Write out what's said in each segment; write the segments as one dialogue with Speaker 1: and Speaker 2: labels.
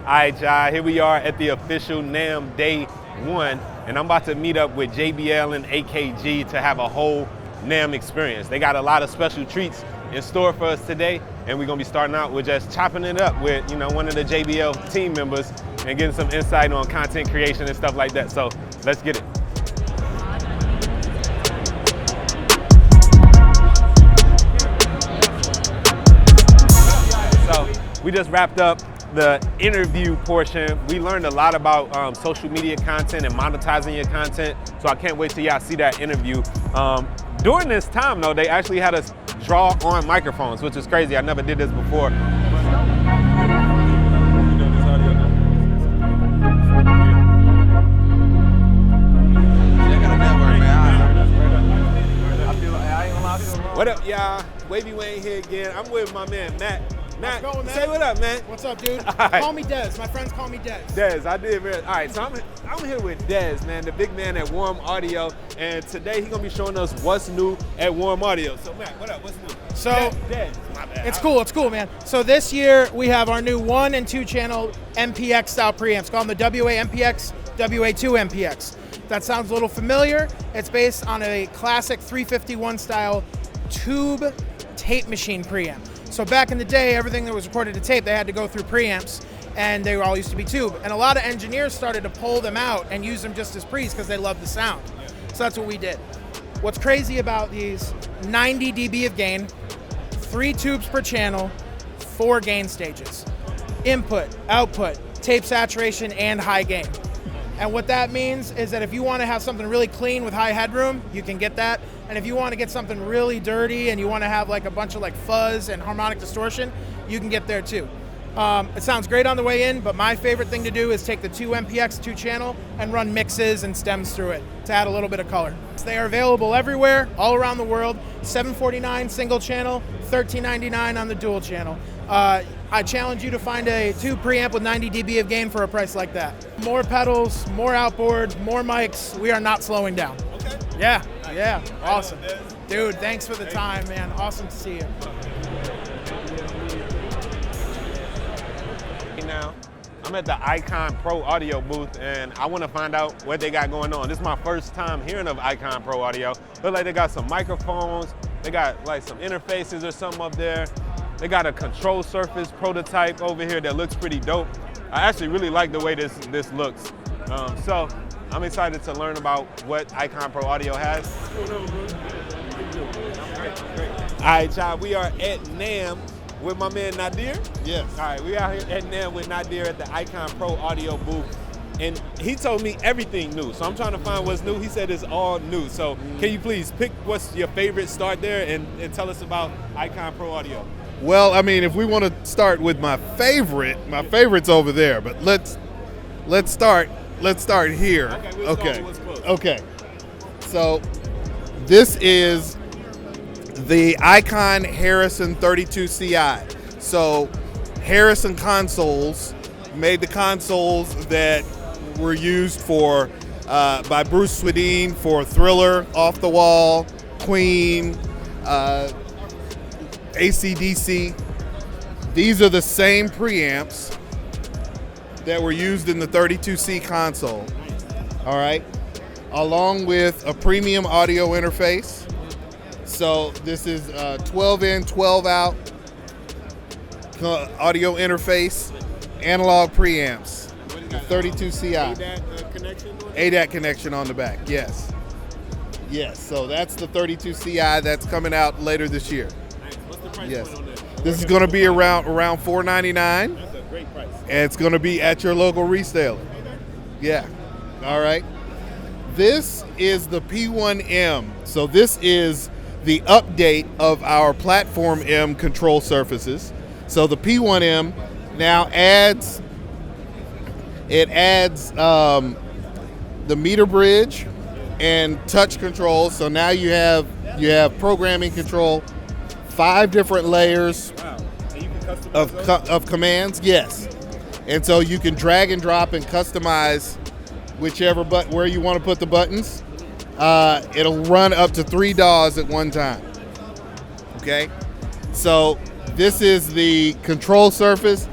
Speaker 1: All right, y'all, here we are at the official NAMM Day 1, and I'm about to meet up with JBL and AKG to have a whole NAMM experience. They got a lot of special treats in store for us today, and we're gonna be starting out with just chopping it up with, one of the JBL team members and getting some insight on content creation and stuff like that. So let's get it. So we just wrapped up the interview portion. We learned a lot about social media content and monetizing your content. So I can't wait till y'all see that interview. During this time though, they actually had us draw on microphones, which is crazy. I never did this before. What up, y'all? Wavy Wayne here again. I'm with my man, Matt. Matt,
Speaker 2: going, man?
Speaker 1: Say what up, man.
Speaker 2: What's up, dude?
Speaker 1: Right.
Speaker 2: Call me Dez. My friends call me Dez.
Speaker 1: Dez, I did, man. All right, so I'm here with Dez, man, the big man at Warm Audio, and today he's gonna be showing us what's new at Warm Audio. So, Matt, what up? What's new?
Speaker 2: So,
Speaker 1: Dez, my bad.
Speaker 2: it's cool, man. So this year we have our new 1 and 2 channel MPX style preamps. Call them the WA MPX, WA2 MPX. That sounds a little familiar. It's based on a classic 351 style tube tape machine preamp. So back in the day, everything that was recorded to tape, they had to go through preamps, and they all used to be tube. And a lot of engineers started to pull them out and use them just as pre's because they love the sound. So that's what we did. What's crazy about these, 90 dB of gain, 3 tubes per channel, 4 gain stages. Input, output, tape saturation, and high gain. And what that means is that if you want to have something really clean with high headroom, you can get that. And if you want to get something really dirty and you want to have like a bunch of like fuzz and harmonic distortion, you can get there too. It sounds great on the way in, but my favorite thing to do is take the 2 MPX 2 channel and run mixes and stems through it to add a little bit of color. So they are available everywhere, all around the world. $749 single channel, $13.99 on the dual channel. I challenge you to find a tube preamp with 90 dB of gain for a price like that. More pedals, more outboard, more mics. We are not slowing down.
Speaker 1: Okay.
Speaker 2: Yeah, yeah, awesome. Dude, thanks for the time, man. Awesome to see you.
Speaker 1: Now, I'm at the Icon Pro Audio booth, and I want to find out what they got going on. This is my first time hearing of Icon Pro Audio. Look like they got some microphones. They got like some interfaces or something up there. They got a control surface prototype over here that looks pretty dope. I actually really like the way this looks. So I'm excited to learn about what Icon Pro Audio has. All right, y'all, we are at NAMM with my man Nadir.
Speaker 3: Yes.
Speaker 1: All right, we out here at NAMM with Nadir at the Icon Pro Audio booth. And he told me everything new, so I'm trying to find what's new. He said it's all new. So can you please pick what's your favorite, start there, and tell us about Icon Pro Audio.
Speaker 3: Well, I mean, if we want to start with my favorite's over there, but let's start here.
Speaker 1: Okay, we'll start with what's close.
Speaker 3: Okay. So this is the Icon Harrison 32 CI. So Harrison consoles made the consoles that were used for by Bruce Swedien for Thriller, Off the Wall, Queen, AC/DC. These are the same preamps that were used in the 32C console. All right, along with a premium audio interface. So this is 12 in, 12 out audio interface, analog preamps, the 32CI.
Speaker 1: ADAT connection?
Speaker 3: ADAT connection on the back, yes. Yes, so that's the 32CI that's coming out later this year.
Speaker 1: Nice. What's the price
Speaker 3: Yes.
Speaker 1: point on this?
Speaker 3: This is going to be around $499,
Speaker 1: That's a great price.
Speaker 3: and it's going to be at your local retailer. Yeah. All right. This is the P1M. So this is the update of our Platform M control surfaces. So the P1M now adds the meter bridge and touch control. So now you have programming control, 5 different layers
Speaker 1: Wow. And you can customize
Speaker 3: of commands. Yes, and so you can drag and drop and customize whichever where you want to put the buttons. It'll run up to 3 DAWs at one time. Okay, so this is the control surface.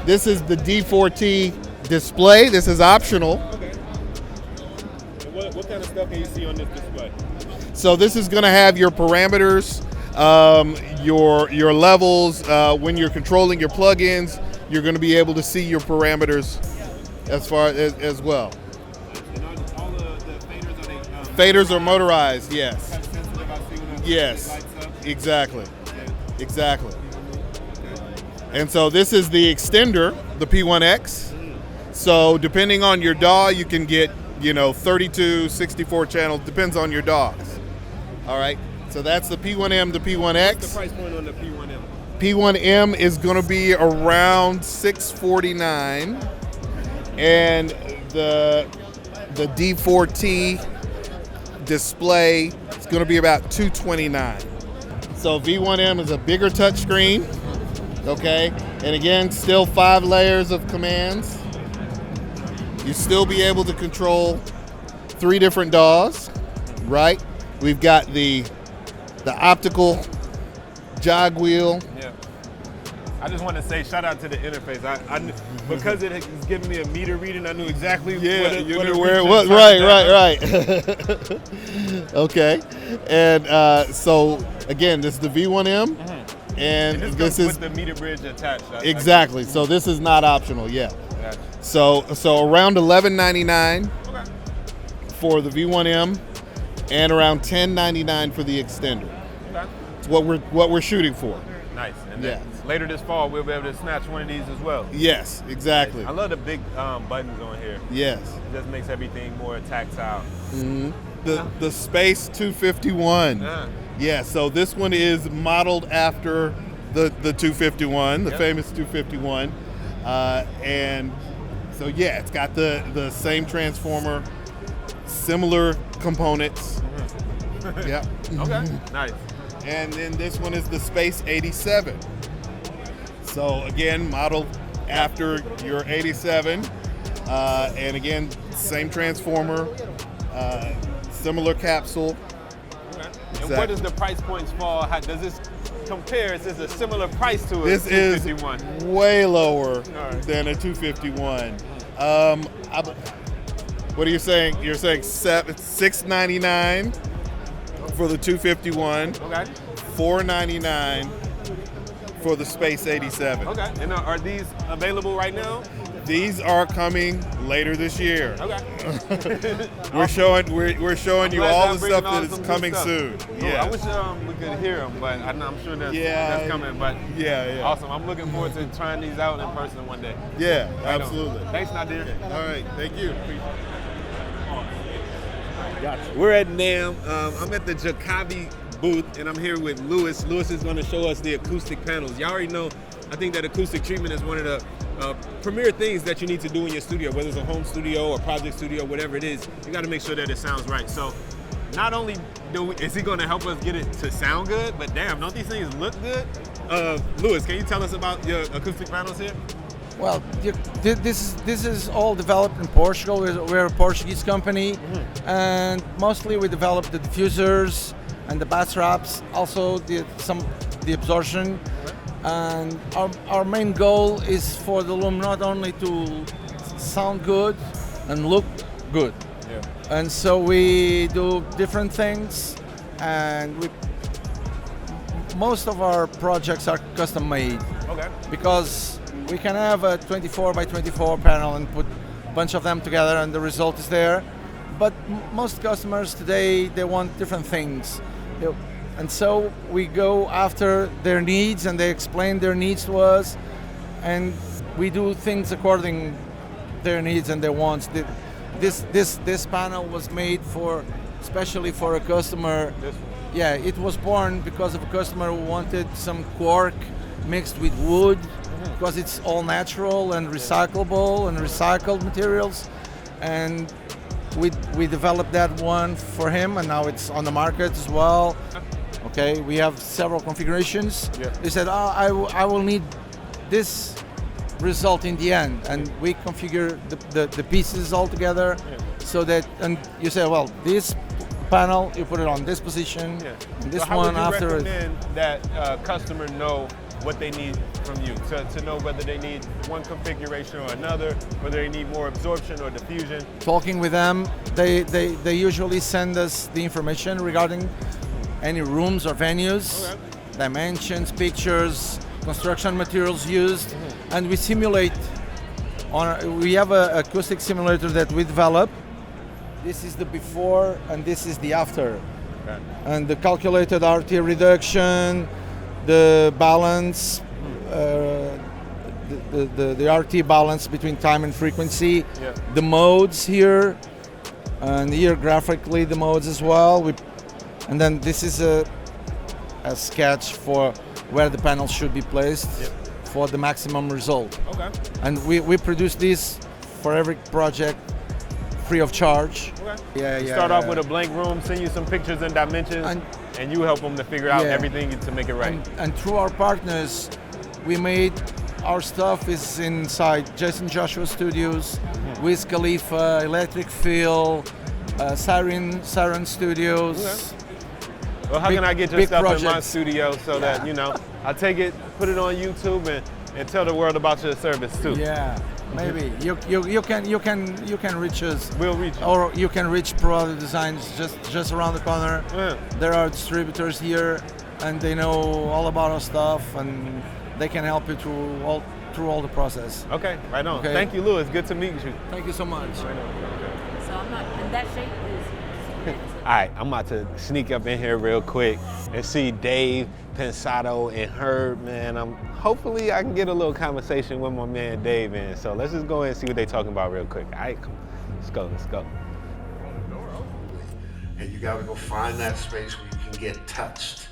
Speaker 3: This is the D4T display. This is optional.
Speaker 1: Okay. And what kind of stuff can you see on this display?
Speaker 3: So this is going to have your parameters, your levels. When you're controlling your plugins, you're going to be able to see your parameters as far as well.
Speaker 1: And all the faders, are they?
Speaker 3: Faders are motorized, yes.
Speaker 1: Touch sensitive, I see when the
Speaker 3: Yes,
Speaker 1: lights up.
Speaker 3: exactly,
Speaker 1: Yeah.
Speaker 3: exactly. And so this is the extender, the P1X. So depending on your DAW, you can get, 32, 64 channels, depends on your DAWs. All right, so that's the P1M, the P1X.
Speaker 1: What's the price point on the P1M?
Speaker 3: P1M is going to be around $649, and the D4T display is going to be about $229. So V1M is a bigger touchscreen, okay, and again, still 5 layers of commands. You still be able to control 3 different DAWs, right? We've got the optical jog wheel.
Speaker 1: Yeah. I just want to say shout out to the interface. I knew, because it is giving me a meter reading, I knew exactly
Speaker 3: You
Speaker 1: what
Speaker 3: knew where it was. Right. Okay. And so again, this is the V1M, and
Speaker 1: this
Speaker 3: this
Speaker 1: comes
Speaker 3: is
Speaker 1: with the meter bridge attached.
Speaker 3: exactly. So this is not optional yet.
Speaker 1: Gotcha.
Speaker 3: So around $11.99
Speaker 1: Okay.
Speaker 3: for the V1M, and around $10.99 for the extender.
Speaker 1: Okay.
Speaker 3: It's what we're shooting for.
Speaker 1: Nice. And then later this fall, we'll be able to snatch one of these as well.
Speaker 3: Yes, exactly.
Speaker 1: I love the big buttons on here.
Speaker 3: Yes.
Speaker 1: It just makes everything more tactile.
Speaker 3: The Space 251. Yeah, so this one is modeled after the 251, the famous 251. And so yeah, it's got the same transformer, similar components. Yeah.
Speaker 1: Okay. Nice.
Speaker 3: And then this one is the Space 87. So again, modeled after your 87. And again, same transformer, similar capsule.
Speaker 1: Okay.
Speaker 3: Exactly.
Speaker 1: And what does the price points fall? How does this compare? Is this a similar price to a
Speaker 3: This is
Speaker 1: 251?
Speaker 3: way lower
Speaker 1: right.
Speaker 3: than a 251. What are you saying? You're saying $699 for the 251.
Speaker 1: Okay.
Speaker 3: $499 for the Space 87.
Speaker 1: Okay. And are these available right now?
Speaker 3: These are coming later this year.
Speaker 1: Okay.
Speaker 3: We're showing you
Speaker 1: glad
Speaker 3: all
Speaker 1: y'all
Speaker 3: the
Speaker 1: bringing
Speaker 3: stuff
Speaker 1: all
Speaker 3: that is
Speaker 1: some good
Speaker 3: coming
Speaker 1: stuff.
Speaker 3: soon.
Speaker 1: Cool.
Speaker 3: Yeah.
Speaker 1: I wish we could hear them, but I'm sure that's coming. But
Speaker 3: Yeah.
Speaker 1: awesome. I'm looking forward to trying these out in person one day.
Speaker 3: Yeah,
Speaker 1: Right on.
Speaker 3: absolutely.
Speaker 1: Thanks, Nadir.
Speaker 3: All right, thank you.
Speaker 1: Gotcha. We're at NAMM. I'm at the Jacobi booth, and I'm here with Lewis. Lewis is going to show us the acoustic panels. Y'all already know, I think that acoustic treatment is one of the premier things that you need to do in your studio, whether it's a home studio or project studio, whatever it is. You got to make sure that it sounds right. So not only is he going to help us get it to sound good, but damn, don't these things look good? Lewis, can you tell us about your acoustic panels here?
Speaker 4: Well, this is all developed in Portugal. We're a Portuguese company, and mostly we develop the diffusers and the bass traps, also the absorption. And our main goal is for the loom not only to sound good and look good.
Speaker 1: Yeah.
Speaker 4: And so we do different things, and most of our projects are custom made.
Speaker 1: Okay.
Speaker 4: Because we can have a 24 by 24 panel and put a bunch of them together and the result is there. But most customers today, they want different things. And so we go after their needs and they explain their needs to us, and we do things according their needs and their wants. This panel was made especially for a customer. Yeah, it was born because of a customer who wanted some cork mixed with wood, because it's all natural and recyclable and recycled materials. And we developed that one for him, and now it's on the market as well. Okay, we have several configurations.
Speaker 1: Yeah.
Speaker 4: They said, I will need this result in the end, and we configure the pieces all together, so that, and you say, well, this panel, you put it on this position,
Speaker 1: Yeah.
Speaker 4: and this
Speaker 1: so how
Speaker 4: one
Speaker 1: would you
Speaker 4: after it.
Speaker 1: recommend that customer know what they need from you, to know whether they need one configuration or another, whether they need more absorption or diffusion.
Speaker 4: Talking with them, they usually send us the information regarding any rooms or venues, dimensions, pictures, construction materials used, and we simulate. We have an acoustic simulator that we develop. This is the before and this is the after. Okay. And the calculated RT reduction, the balance, the RT balance between time and frequency, the modes here, and here graphically the modes as well. And then this is a sketch for where the panels should be placed for the maximum result. Okay. And we produce this for every project free of charge. Okay.
Speaker 1: You start off with a blank room, send you some pictures and dimensions, and you help them to figure out everything to make it right.
Speaker 4: And through our partners, we made our stuff is inside Jason Joshua Studios, Wiz Khalifa, Electric Feel, Siren Studios.
Speaker 1: Okay. Well, how can I get your stuff in my studio so that, you know, I take it, put it on YouTube and tell the world about your service too?
Speaker 4: Yeah, maybe. You can reach us.
Speaker 1: We'll reach you.
Speaker 4: Or you can reach Pro Audio Designs just around the corner. Yeah. There are distributors here and they know all about our stuff and they can help you through all the process.
Speaker 1: Okay, right on. Okay. Thank you, Louis. Good to meet you.
Speaker 4: Thank you so much.
Speaker 5: So I'm not in that shape.
Speaker 1: All right, I'm about to sneak up in here real quick and see Dave, Pensado, and Herb, man. Hopefully I can get a little conversation with my man Dave in. So let's just go ahead and see what they're talking about real quick. All right, come on. Let's go.
Speaker 6: And you gotta go find that space where you can get touched.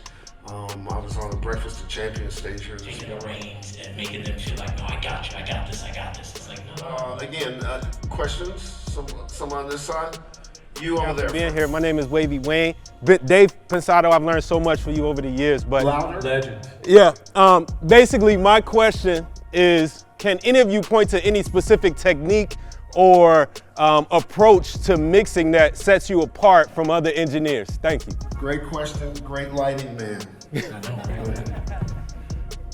Speaker 6: I was on the Breakfast of Champions stage here.
Speaker 7: Taking the reins and making them feel like, no, I got you, I got this. It's like, no.
Speaker 6: Again, questions? Some on this side? You over there.
Speaker 1: Being here, my name is Wavy Wayne. Dave Pensado, I've learned so much from you over the years, but
Speaker 7: legend.
Speaker 1: Yeah. Basically, my question is, can any of you point to any specific technique or approach to mixing that sets you apart from other engineers? Thank you.
Speaker 6: Great question. Great lighting man.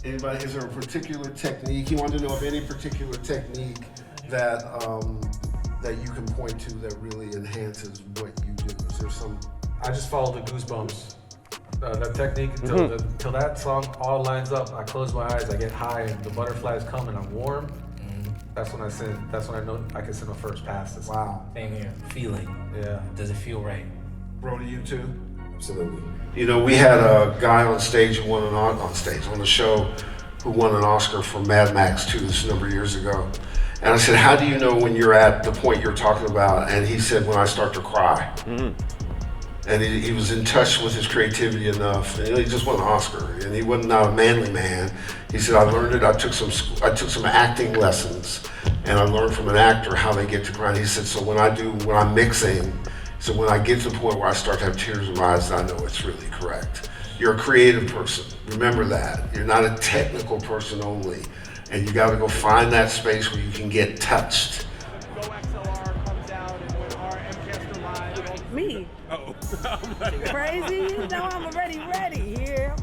Speaker 6: Anybody? Is there a particular technique? He wanted to know if any particular technique that that you can point to that really enhances what you do. Is there some?
Speaker 8: I just follow the goosebumps. That technique until that song all lines up. I close my eyes, I get high, and the butterflies come, and I'm warm. That's when I send. That's when I know I can send a first pass.
Speaker 6: Wow.
Speaker 7: Same here. Feeling.
Speaker 8: Yeah.
Speaker 7: Does it feel right?
Speaker 6: Brody, you too? Absolutely. You know, we had a guy on stage who won on the show who won an Oscar for Mad Max 2 this a number of years ago. And I said, how do you know when you're at the point you're talking about? And he said, when I start to cry. And he was in touch with his creativity enough. And he just won an Oscar, and he wasn't not a manly man. He said, I learned it. I took some acting lessons, and I learned from an actor how they get to cry. And he said, so when I'm mixing, so when I get to the point where I start to have tears in my eyes, I know it's really correct. You're a creative person. Remember that. You're not a technical person only. And you got to go find that space where you can get touched.
Speaker 9: Go XLR comes out and when our MCaster Live.
Speaker 5: Me.
Speaker 1: Uh-oh.
Speaker 5: Crazy? You know I'm already ready here.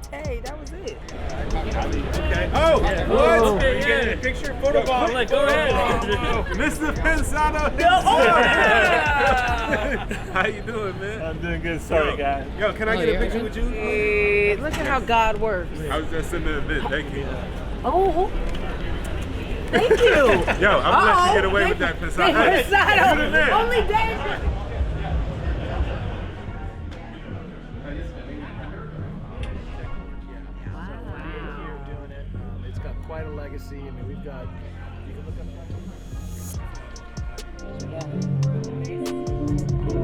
Speaker 5: Hey, that was it.
Speaker 1: Okay. Oh,
Speaker 9: yeah.
Speaker 1: What?
Speaker 9: Okay, you getting a picture? Photo ball.
Speaker 7: Like, go ahead.
Speaker 1: Mr. Pensado. How you doing, man?
Speaker 9: I'm doing good. Sorry, guys.
Speaker 1: Yo, can I get a picture with you?
Speaker 5: Hey, look at how God works.
Speaker 1: I was just in the event. Thank you.
Speaker 5: Oh. Thank you.
Speaker 1: Yo, I'm gonna let you get away with that, Pensado.
Speaker 5: Pensado. Only Dave.
Speaker 9: Quite a legacy. I mean, we've got. You can look up.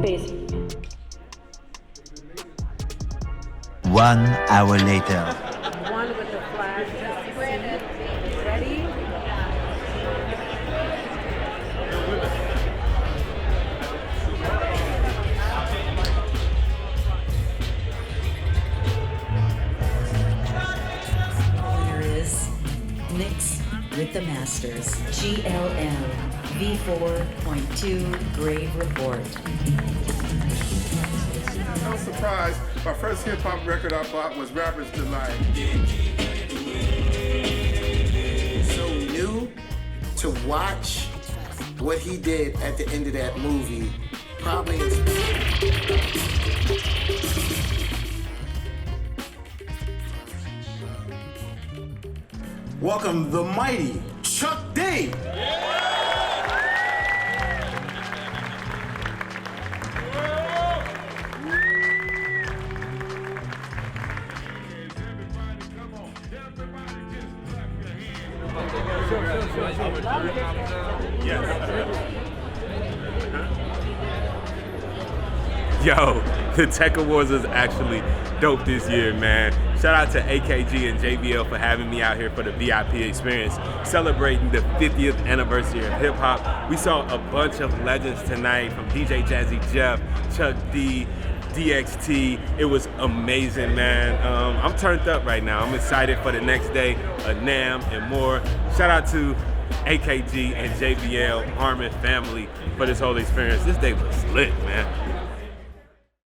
Speaker 5: Peace.
Speaker 10: 1 hour later.
Speaker 5: One with the flash. Ready?
Speaker 11: Mix with the Masters. GLM V4.2 Grave Report.
Speaker 3: I was surprised. My first hip hop record I bought was Rapper's Delight.
Speaker 12: you to watch what he did at the end of that movie probably is. Welcome the mighty Chuck D.
Speaker 1: Yo, the Tech Awards was actually dope this year, man. Shout out to AKG and JBL for having me out here for the VIP experience, celebrating the 50th anniversary of hip hop. We saw a bunch of legends tonight, from DJ Jazzy Jeff, Chuck D, DXT. It was amazing, man. I'm turned up right now. I'm excited for the next day of NAMM and more. Shout out to AKG and JBL, Harmon family for this whole experience. This day was lit, man.